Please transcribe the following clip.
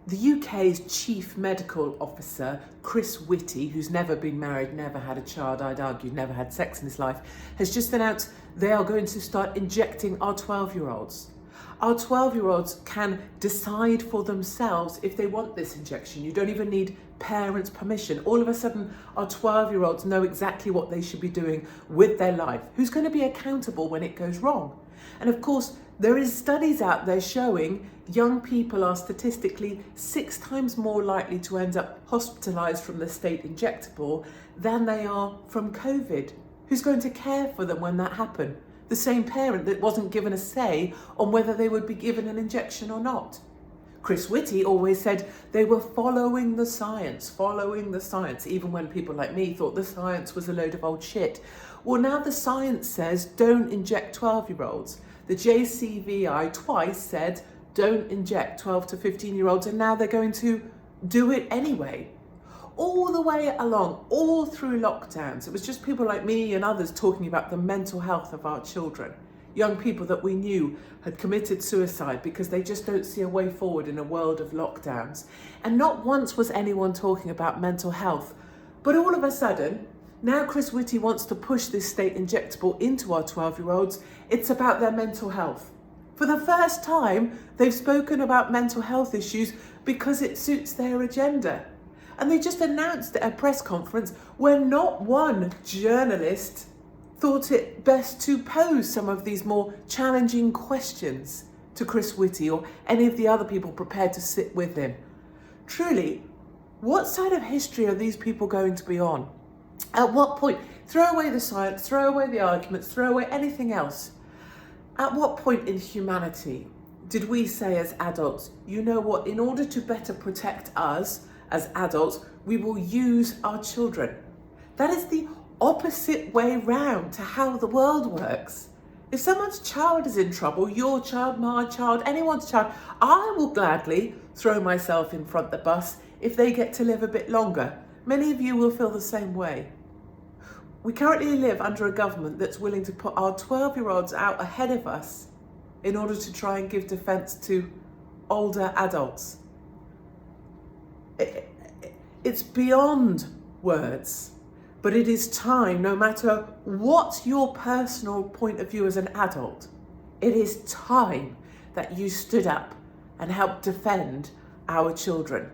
The UK's Chief Medical Officer, Chris Whitty, who's never been married, never had a child, I'd argue never had sex in his life, has just announced they are going to start injecting our 12-year-olds. Our 12-year-olds can decide for themselves if they want this injection. You don't even need parents' permission. All of a sudden, our 12-year-olds know exactly what they should be doing with their life. Who's going to be accountable when it goes wrong? And of course, there is studies out there showing young people are statistically 6 times more likely to end up hospitalised from the state injectable than they are from COVID. Who's going to care for them when that happens? The same parent that wasn't given a say on whether they would be given an injection or not. Chris Whitty always said they were following the science, even when people like me thought the science was a load of old shit. Well, now the science says don't inject 12-year-olds. The JCVI twice said don't inject 12 to 15-year-olds, and now they're going to do it anyway. All the way along, all through lockdowns, it was just people like me and others talking about the mental health of our children. Young people that we knew had committed suicide because they just don't see a way forward in a world of lockdowns. And not once was anyone talking about mental health. But all of a sudden, now Chris Whitty wants to push this state injectable into our 12-year-olds. It's about their mental health. For the first time, they've spoken about mental health issues because it suits their agenda. And they just announced at a press conference where not one journalist thought it best to pose some of these more challenging questions to Chris Whitty or any of the other people prepared to sit with him. Truly, what side of history are these people going to be on? At what point? Throw away the science, throw away the arguments, throw away anything else. At what point in humanity did we say as adults, you know what, in order to better protect us as adults, we will use our children? That is the opposite way round to how the world works. If someone's child is in trouble, your child, my child, anyone's child, I will gladly throw myself in front of the bus if they get to live a bit longer. Many of you will feel the same way. We currently live under a government that's willing to put our 12-year-olds out ahead of us in order to try and give defence to older adults. It's beyond words, but it is time, no matter what your personal point of view as an adult, it is time that you stood up and helped defend our children.